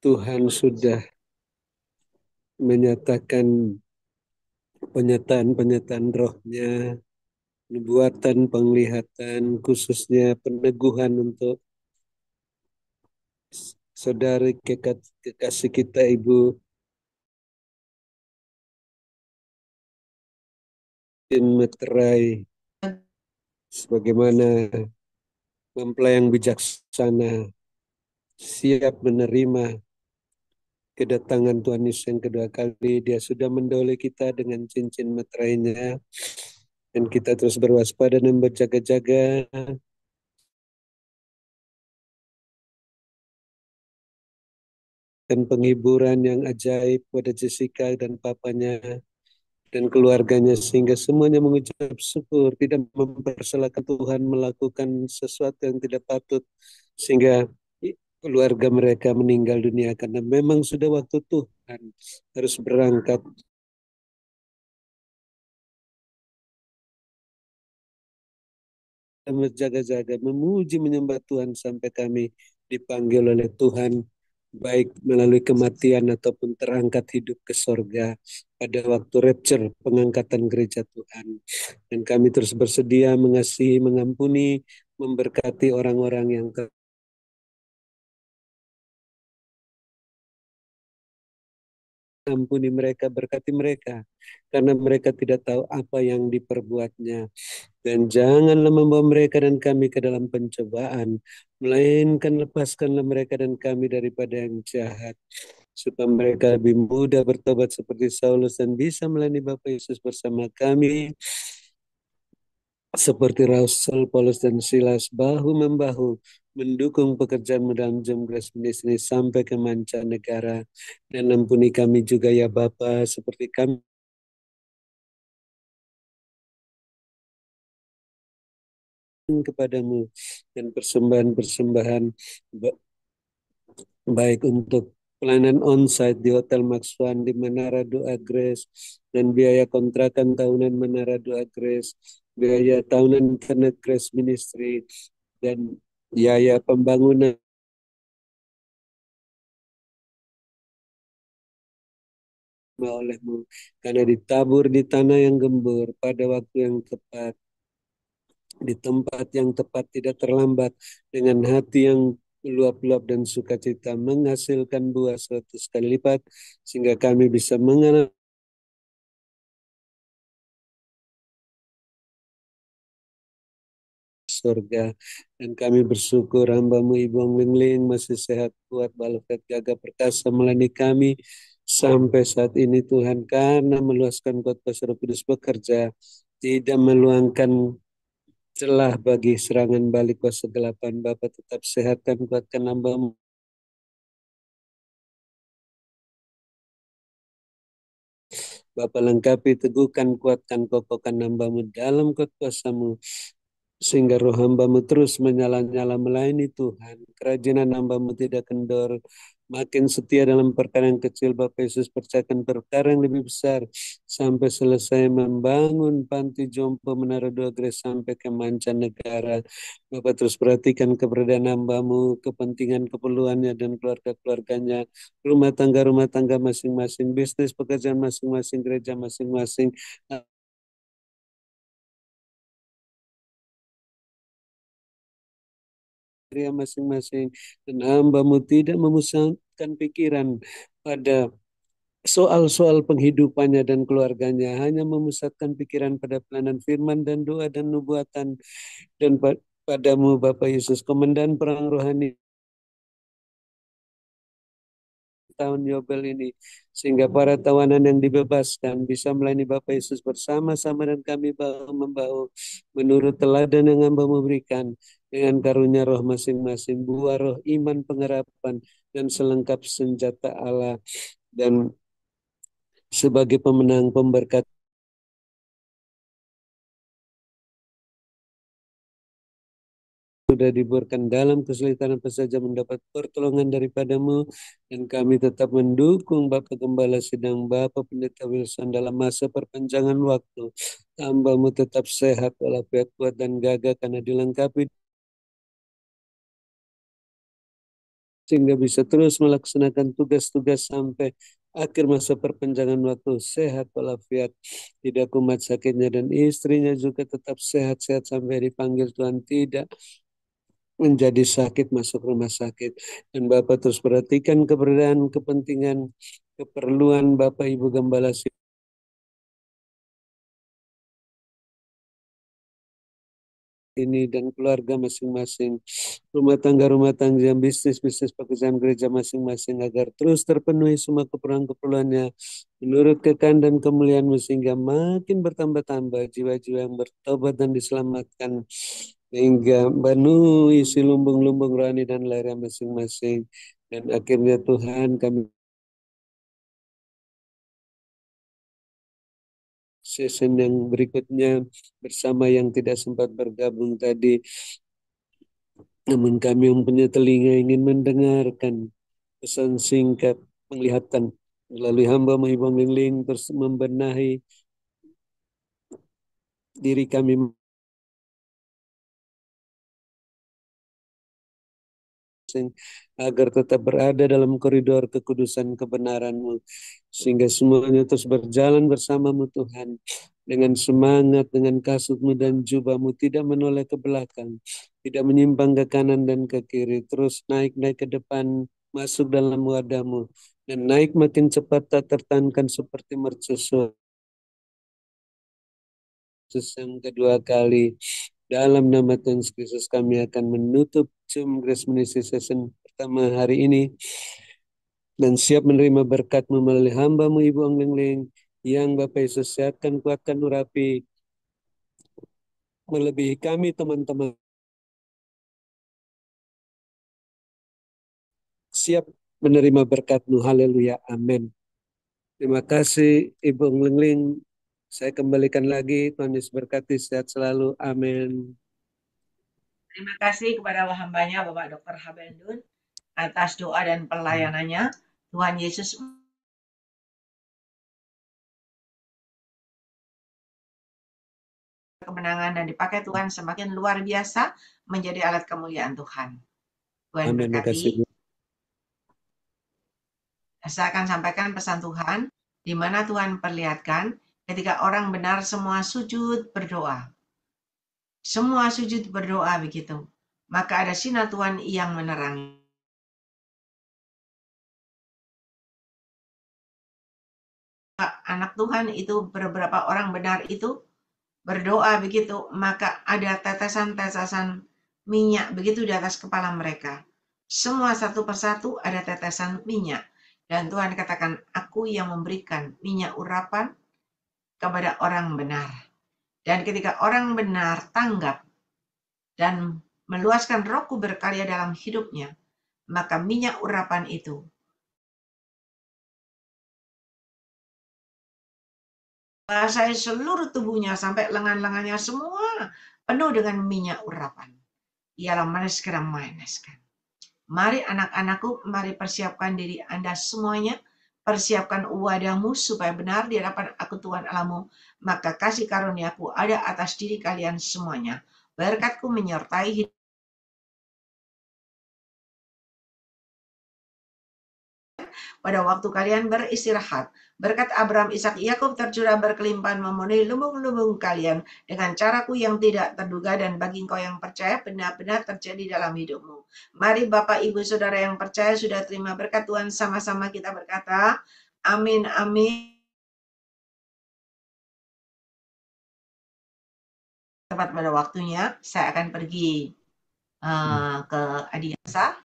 Tuhan sudah menyatakan penyataan-penyataan rohnya, nubuatan, penglihatan, khususnya peneguhan untuk saudari kekasih kita Ibu Tin Meterai, sebagaimana mempelai yang bijaksana, siap menerima kedatangan Tuhan Yesus yang kedua kali. Dia sudah mendahului kita dengan cincin meterainya, dan kita terus berwaspada dan berjaga-jaga, dan penghiburan yang ajaib pada Jessica dan papanya dan keluarganya, sehingga semuanya mengucap syukur, tidak mempersalahkan Tuhan melakukan sesuatu yang tidak patut, sehingga keluarga mereka meninggal dunia karena memang sudah waktu Tuhan harus berangkat. Dan berjaga-jaga memuji menyembah Tuhan sampai kami dipanggil oleh Tuhan, baik melalui kematian ataupun terangkat hidup ke sorga pada waktu rapture, pengangkatan gereja Tuhan. Dan kami terus bersedia mengasihi, mengampuni, memberkati orang-orang yang ampuni mereka, berkati mereka, karena mereka tidak tahu apa yang diperbuatnya. Dan janganlah membawa mereka dan kami ke dalam pencobaan, melainkan lepaskanlah mereka dan kami daripada yang jahat, supaya mereka lebih mudah bertobat seperti Saulus dan bisa melayani Bapa Yesus bersama kami, seperti Rasul Paulus dan Silas bahu-membahu mendukung pekerjaan dalam Jam Grace Ministry sampai ke mancanegara. Dan ampuni kami juga ya Bapa, seperti kami kepadamu, dan persembahan-persembahan baik untuk pelayanan onsite di Hotel Maxwan di Menara Doa Grace, dan biaya kontrakan tahunan Menara Doa Grace, biaya tahunan Internet Grace Ministry, dan biaya pembangunan olehmu, karena ditabur di tanah yang gembur pada waktu yang tepat, di tempat yang tepat, tidak terlambat, dengan hati yang luap-luap dan sukacita, menghasilkan buah 100 kali lipat, sehingga kami bisa mengenal surga. Dan kami bersyukur hambamu Ibu Lingling masih sehat, kuat, walafiat, gagah, perkasa melayani kami sampai saat ini Tuhan, karena meluaskan khotbah Roh Kudus bekerja, tidak meluangkan celah bagi serangan balik kuasa kegelapan. Bapa tetap sehatkan, kuatkan hambamu, Bapa lengkapi, teguhkan, kuatkan, kokohkan hambamu dalam kuasamu, sehingga roh hambamu terus menyala-nyala melayani Tuhan. Kerajinan hambamu tidak kendor, makin setia dalam perkara yang kecil. Bapak Yesus percayakan perkara yang lebih besar, sampai selesai membangun panti jompo Menara Dua Grace sampai ke mancanegara. Bapak terus perhatikan keberadaan hambamu, kepentingan keperluannya dan keluarga-keluarganya, rumah tangga masing-masing, bisnis pekerjaan masing-masing, gereja masing-masing, area masing-masing. Dan hambamu tidak memusatkan pikiran pada soal-soal penghidupannya dan keluarganya, hanya memusatkan pikiran pada pelayanan firman dan doa dan nubuatan, dan padamu Bapak Yesus, komandan perang rohani tahun Yobel ini, sehingga para tawanan yang dibebaskan bisa melayani Bapak Yesus bersama-sama dan kami bahu-membahu menurut teladan yang Hamba memberikan, dengan karunia roh masing-masing, buah roh, iman, pengharapan, dan selengkap senjata Allah, dan sebagai pemenang pemberkat sudah dibuarkan dalam kesulitan apa saja mendapat pertolongan daripadamu, dan kami tetap mendukung Bapak Gembala Sidang, Bapak Pendeta Wilson dalam masa perpanjangan waktu. Hambamu tetap sehat walafiat, kuat dan gagah, karena dilengkapi sehingga bisa terus melaksanakan tugas-tugas sampai akhir masa perpanjangan waktu, sehat walafiat, tidak kumat sakitnya, dan istrinya juga tetap sehat-sehat sampai dipanggil Tuhan, tidak menjadi sakit masuk rumah sakit. Dan Bapak terus perhatikan keberadaan, kepentingan, keperluan Bapak Ibu Gembala ini dan keluarga masing-masing, rumah tangga, bisnis pekerjaan gereja masing-masing, agar terus terpenuhi semua keperluan-keperluannya menurut kekan dan kemuliaan-Mu, sehingga makin bertambah-tambah jiwa-jiwa yang bertobat dan diselamatkan, sehingga penuhi isi lumbung-lumbung rohani dan lahir masing-masing. Dan akhirnya Tuhan, kami season yang berikutnya bersama yang tidak sempat bergabung tadi, namun kami mempunyai telinga ingin mendengarkan pesan singkat penglihatan melalui hamba Ibu Lingling, terus membenahi diri kami agar tetap berada dalam koridor kekudusan kebenaran-Mu, sehingga semuanya terus berjalan bersama-Mu Tuhan, dengan semangat, dengan kasut-Mu dan jubah-Mu, tidak menoleh ke belakang, tidak menyimpang ke kanan dan ke kiri, terus naik-naik ke depan, masuk dalam wadah-Mu, dan naik makin cepat tak tertahankan seperti mercusuar yang kedua kali. Dalam nama Tuhan Yesus Kristus kami akan menutup Zoom Grace Ministry Session pertama hari ini, dan siap menerima berkat-Mu melalui hamba-Mu Ibu Onglingling, yang Bapak Yesus sehatkan, kuatkan, urapi, melebihi kami teman-teman, siap menerima berkat-Mu. Haleluya, amin. Terima kasih Ibu Onglingling. Saya kembalikan lagi, Tuhan Yesus berkati, sehat selalu, amin. Terima kasih kepada hambanya Bapak Dr. Habendun atas doa dan pelayanannya. Tuhan Yesus kemenangan dan dipakai Tuhan semakin luar biasa menjadi alat kemuliaan Tuhan. Tuhan Amin, berkati. makasih. Saya akan sampaikan pesan Tuhan, di mana Tuhan perlihatkan ketika orang benar semua sujud berdoa. Semua sujud berdoa begitu. Maka ada sinar Tuhan yang menerangi. Anak Tuhan itu beberapa orang benar itu berdoa begitu, maka ada tetesan-tetesan minyak begitu di atas kepala mereka. Semua satu persatu ada tetesan minyak. Dan Tuhan katakan, aku yang memberikan minyak urapan kepada orang benar. Dan ketika orang benar tanggap dan meluaskan rohku berkarya dalam hidupnya, maka minyak urapan itu menguasai seluruh tubuhnya sampai lengan-lengannya semua penuh dengan minyak urapan. Ialah maneskan. Mari anak-anakku, mari persiapkan diri Anda semuanya. Persiapkan wadahmu supaya benar di hadapan aku Tuhan Allahmu. Maka kasih karuniaku ada atas diri kalian semuanya. Berkatku menyertai hidup pada waktu kalian beristirahat. Berkat Abraham, Ishak, Yakub tercurah berkelimpahan memenuhi lumbung-lumbung kalian dengan caraku yang tidak terduga, dan bagi engkau yang percaya benar-benar terjadi dalam hidupmu. Mari Bapak, Ibu, Saudara yang percaya sudah terima berkat Tuhan, sama-sama kita berkata, amin, amin. Tepat pada waktunya, saya akan pergi ke Adiasa.